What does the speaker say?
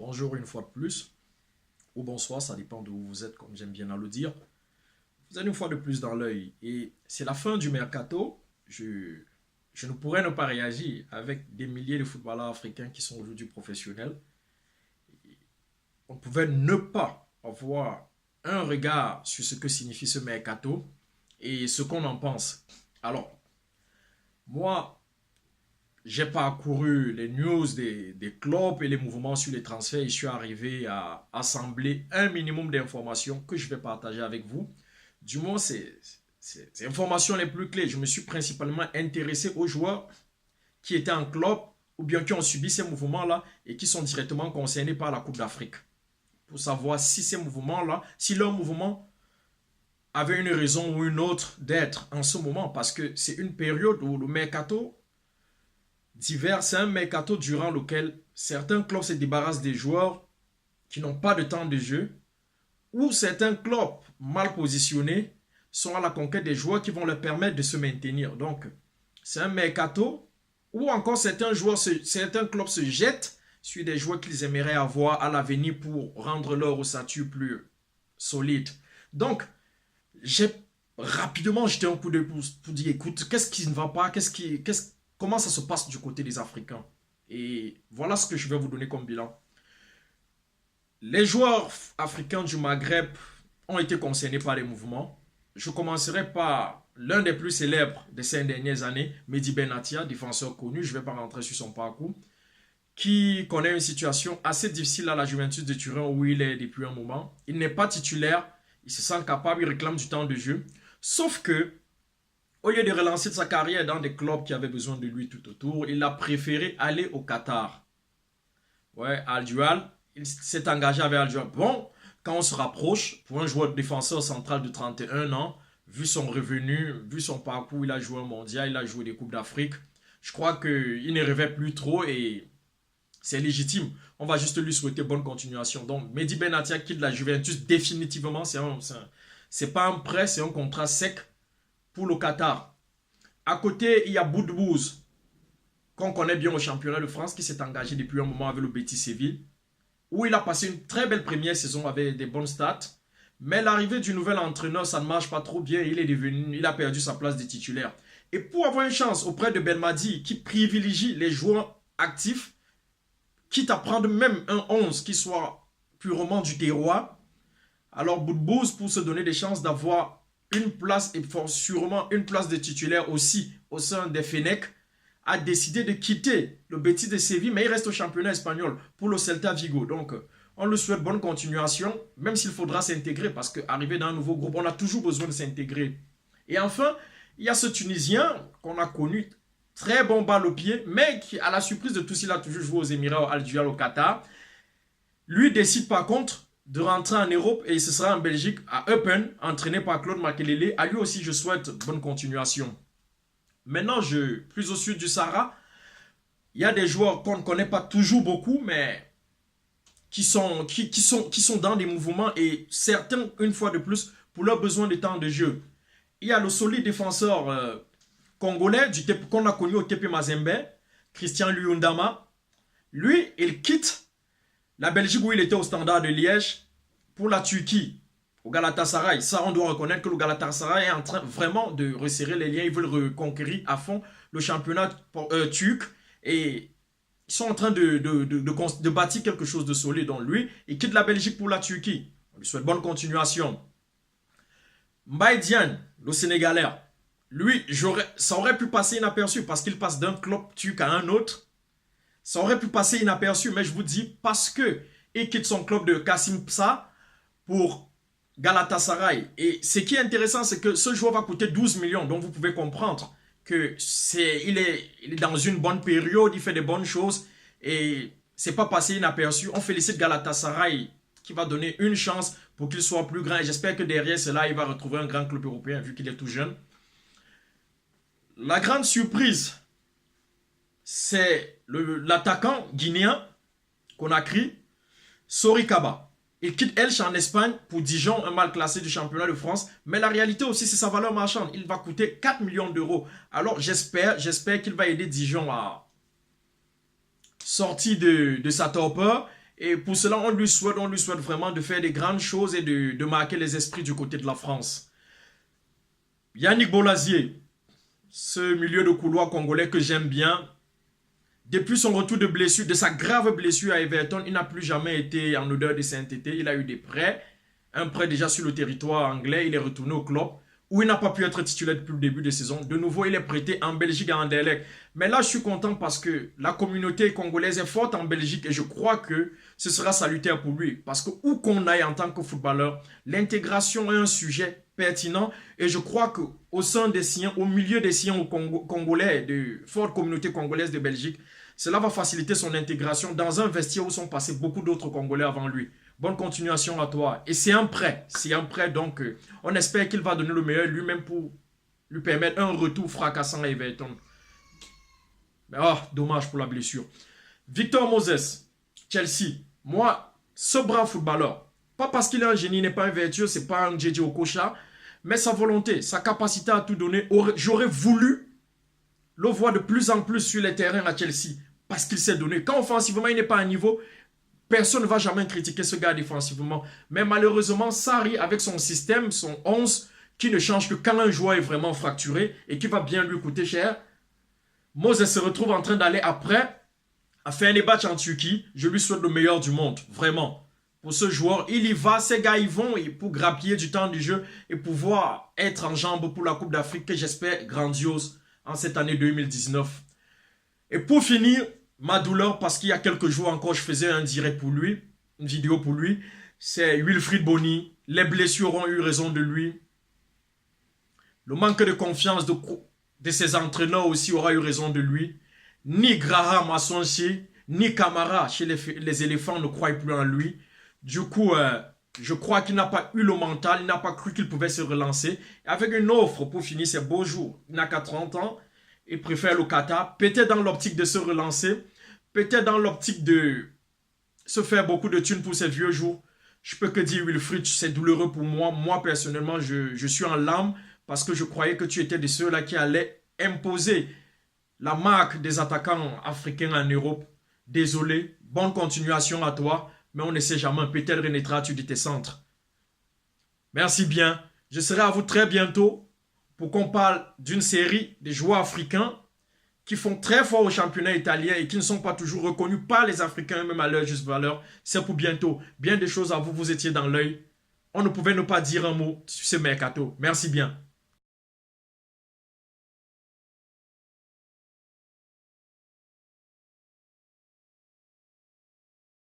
Bonjour une fois de plus, ou bonsoir, ça dépend d'où vous êtes, comme j'aime bien à le dire. Vous êtes une fois de plus dans l'œil et c'est la fin du mercato. Je ne pourrais ne pas réagir avec des milliers de footballeurs africains qui sont aujourd'hui professionnels. On pouvait ne pas avoir un regard sur ce que signifie ce mercato et ce qu'on en pense. Alors, moi, j'ai parcouru les news des clubs et les mouvements sur les transferts et je suis arrivé à assembler un minimum d'informations que je vais partager avec vous. Du moins, c'est ces informations les plus clés. Je me suis principalement intéressé aux joueurs qui étaient en club ou bien qui ont subi ces mouvements-là et qui sont directement concernés par la Coupe d'Afrique. Pour savoir si ces mouvements-là, si leur mouvement avait une raison ou une autre d'être en ce moment. Parce que c'est une période où le mercato d'hiver, c'est un mercato durant lequel certains clubs se débarrassent des joueurs qui n'ont pas de temps de jeu ou certains clubs mal positionnés sont à la conquête des joueurs qui vont leur permettre de se maintenir. Donc, c'est un mercato où encore certains clubs se jettent sur des joueurs qu'ils aimeraient avoir à l'avenir pour rendre leur ossature plus solide. Donc, j'ai rapidement jeté un coup d'œil pour dire, écoute, qu'est-ce qui ne va pas, comment ça se passe du côté des Africains. Et voilà ce que je vais vous donner comme bilan. Les joueurs africains du Maghreb ont été concernés par les mouvements. Je commencerai par l'un des plus célèbres de ces dernières années, Mehdi Benatia, défenseur connu, je ne vais pas rentrer sur son parcours, qui connaît une situation assez difficile à la Juventus de Turin où il est depuis un moment. Il n'est pas titulaire, il se sent capable, il réclame du temps de jeu. Sauf que, au lieu de relancer sa carrière dans des clubs qui avaient besoin de lui tout autour, il a préféré aller au Qatar. Ouais, Al Dual, il s'est engagé avec Al Dual. Bon, quand on se rapproche, pour un joueur défenseur central de 31 ans, vu son revenu, vu son parcours, il a joué un mondial, il a joué des Coupes d'Afrique. Je crois qu'il ne rêvait plus trop et c'est légitime. On va juste lui souhaiter bonne continuation. Donc, Mehdi Benatia quitte la Juventus définitivement. C'est pas un prêt, c'est un contrat sec pour le Qatar. À côté, il y a Boudbouz, qu'on connaît bien au championnat de France, qui s'est engagé depuis un moment avec le Betis Séville, où il a passé une très belle première saison avec des bonnes stats. Mais l'arrivée du nouvel entraîneur, ça ne marche pas trop bien. Il a perdu sa place de titulaire. Et pour avoir une chance auprès de Belmadi, qui privilégie les joueurs actifs, quitte à prendre même un 11 qui soit purement du terroir, alors Boudbouz, pour se donner des chances d'avoir une place et sûrement une place de titulaire aussi au sein des Fenech, a décidé de quitter le Betis de Séville, mais il reste au championnat espagnol pour le Celta Vigo. Donc, on le souhaite bonne continuation, même s'il faudra s'intégrer, parce qu'arriver dans un nouveau groupe, on a toujours besoin de s'intégrer. Et enfin, il y a ce Tunisien qu'on a connu, très bon balle au pied, mais qui, à la surprise de tous, il a toujours joué aux Émirats, Al Dual, au Qatar. Lui décide par contre de rentrer en Europe et ce sera en Belgique, à Eupen, entraîné par Claude Makelele. À lui aussi, je souhaite bonne continuation. Maintenant, plus au sud du Sahara, il y a des joueurs qu'on ne connaît pas toujours beaucoup, mais qui sont dans des mouvements et certains, une fois de plus, pour leurs besoins de temps de jeu. Il y a le solide défenseur congolais qu'on a connu au TP Mazembe, Christian Luyendama. Lui, il quitte la Belgique où il était au Standard de Liège pour la Turquie, au Galatasaray. Ça, on doit reconnaître que le Galatasaray est en train vraiment de resserrer les liens. Ils veulent reconquérir à fond le championnat turc et ils sont en train de bâtir quelque chose de solide. Donc lui, il quitte la Belgique pour la Turquie. On lui souhaite bonne continuation. Mbaye Diagne, le Sénégalais, lui, ça aurait pu passer inaperçu parce qu'il passe d'un club turc à un autre. Ça aurait pu passer inaperçu, mais je vous dis, parce que il quitte son club de Kassim Psa pour Galatasaray. Et ce qui est intéressant, c'est que ce joueur va coûter 12 millions. Donc vous pouvez comprendre que il est dans une bonne période, il fait des bonnes choses et c'est pas passé inaperçu. On félicite Galatasaray qui va donner une chance pour qu'il soit plus grand. Et j'espère que derrière cela, il va retrouver un grand club européen vu qu'il est tout jeune. La grande surprise, c'est l'attaquant guinéen Conakry, Sori Kaba. Il quitte Elche en Espagne pour Dijon, un mal classé du championnat de France. Mais la réalité aussi, c'est sa valeur marchande. Il va coûter 4 millions d'euros. Alors j'espère qu'il va aider Dijon à sortir de sa torpeur Et pour cela, on lui souhaite vraiment de faire des grandes choses et de marquer les esprits du côté de la France. Yannick Bolasie, ce milieu de couloir congolais que j'aime bien. Depuis son retour de blessure, de sa grave blessure à Everton, il n'a plus jamais été en odeur de sainteté. Il a eu des prêts. Un prêt déjà sur le territoire anglais. Il est retourné au club où il n'a pas pu être titulaire depuis le début de saison. De nouveau, il est prêté en Belgique à Anderlecht. Mais là, je suis content parce que la communauté congolaise est forte en Belgique et je crois que ce sera salutaire pour lui. Parce que où qu'on aille en tant que footballeur, l'intégration est un sujet pertinent et je crois qu'au sein des siens, au milieu des siens congolais, de forte communauté congolaise de Belgique, cela va faciliter son intégration dans un vestiaire où sont passés beaucoup d'autres Congolais avant lui. Bonne continuation à toi. Et c'est un prêt, donc on espère qu'il va donner le meilleur lui-même pour lui permettre un retour fracassant à Everton. Mais dommage pour la blessure. Victor Moses, Chelsea. Moi, ce brave footballeur, pas parce qu'il est un génie, il n'est pas un vertueux, c'est pas un JJ Okocha, mais sa volonté, sa capacité à tout donner, j'aurais voulu le voir de plus en plus sur les terrains à Chelsea, parce qu'il s'est donné. Quand offensivement, il n'est pas à niveau, personne ne va jamais critiquer ce gars défensivement. Mais malheureusement, Sarri, avec son système, son 11, qui ne change que quand un joueur est vraiment fracturé et qui va bien lui coûter cher, Moses se retrouve en train d'aller après à faire des matchs en Turquie. Je lui souhaite le meilleur du monde, vraiment. Pour ce joueur, il y va, ces gars, ils vont pour grappiller du temps du jeu et pouvoir être en jambes pour la Coupe d'Afrique que j'espère grandiose en cette année 2019. Et pour finir, ma douleur, parce qu'il y a quelques jours encore, je faisais un direct pour lui, une vidéo pour lui, c'est Wilfried Bony. Les blessures ont eu raison de lui. Le manque de confiance de ses entraîneurs aussi aura eu raison de lui. Ni Graham Assonsi, ni Camara chez les éléphants ne croient plus en lui. Du coup, je crois qu'il n'a pas eu le mental, il n'a pas cru qu'il pouvait se relancer. Et avec une offre pour finir ses beaux jours, il n'a qu'à 30 ans. Il préfère le Qatar, peut-être dans l'optique de se relancer, peut-être dans l'optique de se faire beaucoup de thunes pour ses vieux jours. Je peux que dire, Wilfried, c'est douloureux pour moi. Moi, personnellement, je suis en larmes parce que je croyais que tu étais de ceux-là qui allaient imposer la marque des attaquants africains en Europe. Désolé, bonne continuation à toi, mais on ne sait jamais, peut-être renaîtras-tu de tes centres. Merci bien, je serai à vous très bientôt pour qu'on parle d'une série de joueurs africains qui font très fort au championnat italien et qui ne sont pas toujours reconnus par les Africains, même à leur juste valeur. C'est pour bientôt. Bien des choses à vous, vous étiez dans l'œil. On ne pouvait ne pas dire un mot sur ce mercato. Merci bien.